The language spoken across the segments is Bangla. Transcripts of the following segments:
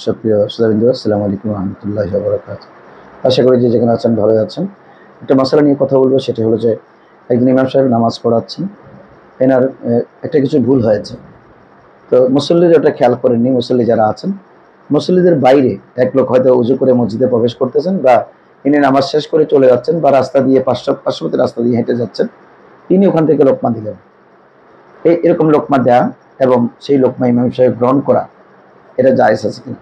সুপ্রিয় শ্রোতাবৃন্দ, আসসালামু আলাইকুম রহমতুল্লাহি ওয়া বারাকাতুহু। আশা করি যে যেখানে আছেন ভালো আছেন। একটা মশলা নিয়ে কথা বলবো, সেটা হলো যে একদিন ইমাম সাহেব নামাজ পড়াচ্ছেন, এনার একটা কিছু ভুল হয়েছে। তো মুসল্লিরা ওটা খেয়াল করেননি। মুসল্লি যারা আছেন, মুসল্লিদের বাইরে এক লোক হয়তো উজু করে মসজিদে প্রবেশ করতেছেন, বা ইনি নামাজ শেষ করে চলে যাচ্ছেন, বা রাস্তা দিয়ে পার্শ্ববর্তী রাস্তা দিয়ে হেঁটে যাচ্ছেন, তিনি ওখান থেকে লোকমা দিলেন। এরকম লোকমা দেয়া এবং সেই লোকমা ইমাম সাহেব গ্রহণ করা, এটা জায়েজ আছে কিনা?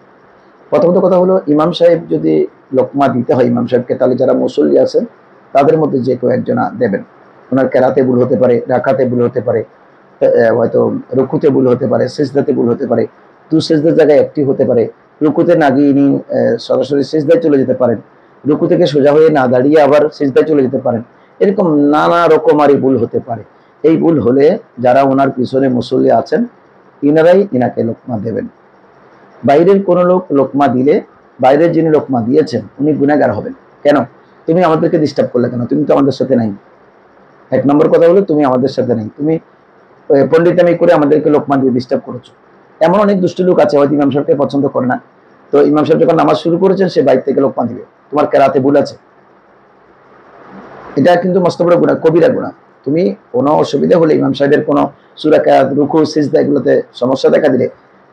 প্রথমত কথা হলো, ইমাম সাহেব যদি লোকমা দিতে হয় ইমাম সাহেবকে, তাহলে যারা মুসল্লি আছেন তাদের মধ্যে যে কেউ একজনা দেবেন। ওনার কেরাতে ভুল হতে পারে, রাকাতে ভুল হতে পারে, হয়তো রুকুতে ভুল হতে পারে, সিজদাতে ভুল হতে পারে, দু সিজদার জায়গায় একটি হতে পারে, রুকুতে না গিয়ে ইনি সরাসরি সিজদায় চলে যেতে পারেন, রুকু থেকে সোজা হয়ে না দাঁড়িয়ে আবার সিজদায় চলে যেতে পারেন। এরকম নানা রকমারি ভুল হতে পারে। এই ভুল হলে যারা ওনার পিছনে মুসল্লি আছেন, ইনারাই ইনাকে লোকমা দেবেন। বাইরের কোন লোক লোকমা দিলে, বাইরের যিনি লোকমা দিয়েছেন উনি গুনাহগার হবেন। কেন? তুমি আমাদেরকে ডিস্টার্ব করলে কেন? তুমি তো আমাদের সাথে নাই। এক নম্বর কথা হলো, তুমি আমাদের সাথে নাই, তুমি পণ্ডিতামি করে আমাদেরকে লোকমা দিয়ে ডিস্টার্ব করেছো। এমন অনেক দুষ্ট লোক আছে, হয়তো ইমাম সাহেবকে পছন্দ করে না, তো ইমাম সাহেব যখন নামাজ শুরু করেছেন সে বাইরে থেকে লোকমা দিবে, তোমার কেরাতে ভুল আছে। এটা কিন্তু মস্ত বড় গুনাহ, কবিরা গুনাহ। তুমি কোনো অসুবিধা হলে, ইমাম সাহেবের কোনো সূরা কেরাত, রুকু, সিজদা এগুলোতে সমস্যা দেখা দিলে,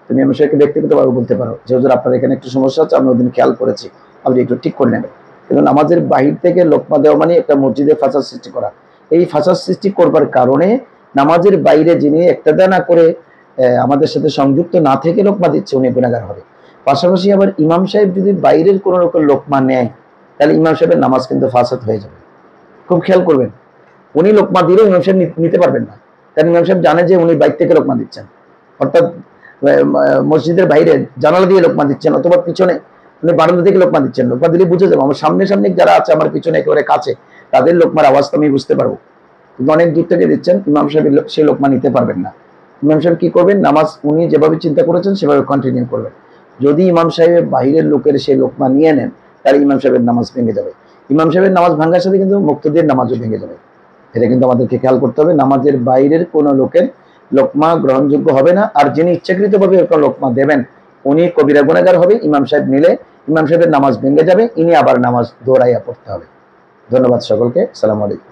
তুমি ইমাম সাহেবকে ব্যক্তিগতভাবে বলতে পারো যে হুজুর আপনার এখানে একটু সমস্যা আছে, আমি ওদিন খেয়াল করেছি, আপনি একটু ঠিক করে নেবেন। কিন্তু নামাজের বাহির থেকে লোকমা দেওয়া মানে একটা মসজিদে ফাসাদ সৃষ্টি করা। এই ফাসাদ সৃষ্টি করবার কারণে নামাজের বাইরে যিনি ইক্তেদা না করে আমাদের সাথে সংযুক্ত না থেকে লোকমা দিচ্ছে, উনি গুনাহগার হবে। পাশাপাশি আবার ইমাম সাহেব যদি বাইরের কোনো রকম লোকমা নেয়, তাহলে ইমাম সাহেবের নামাজ কিন্তু ফাসাদ হয়ে যাবে। খুব খেয়াল করবেন, উনি লোকমা দিলেও ইমাম সাহেব নিতে পারবেন না, কারণ ইমাম সাহেব জানে যে উনি বাইরে থেকে লোকমা দিচ্ছেন, অর্থাৎ মসজিদের বাইরে জানালা দিয়ে লোকমা দিচ্ছেন, অথবা পিছনে উনি বারান্দা থেকে লোকমা দিচ্ছেন। লোকমা দিলে বুঝে যাবো, আমার সামনে সামনে যারা আছে, আমার পিছনে একেবারে কাছে, তাদের লোকমার আওয়াজ তো আমি বুঝতে পারবো। কিন্তু অনেক দূর থেকে দিচ্ছেন, ইমাম সাহেব সেই লোকমা নিতে পারবেন না। ইমাম সাহেব কি করবেন? নামাজ উনি যেভাবে চিন্তা করেছেন সেভাবে কন্টিনিউ করবেন। যদি ইমাম সাহেবের বাইরের লোকের সেই লোকমা নিয়ে নেন, তাহলে ইমাম সাহেবের নামাজ ভেঙে যাবে। ইমাম সাহেবের নামাজ ভাঙার সাথে কিন্তু মুক্তদের নামাজও ভেঙে যাবে। এটা কিন্তু আমাদেরকে খেয়াল করতে হবে। নামাজের বাইরের কোনো লোকের লোকমা গ্রহণযোগ্য হবে না। আর যিনি ইচ্ছাকৃতভাবে লোকমা দেবেন, উনি কবিরা গুনাহগার হবে। ইমাম সাহেব নিলে ইমাম সাহেবের নামাজ ভেঙে যাবে, ইনি আবার নামাজ দৌড়াইয়া পড়তে হবে। ধন্যবাদ সকলকে। আসসালামু আলাইকুম।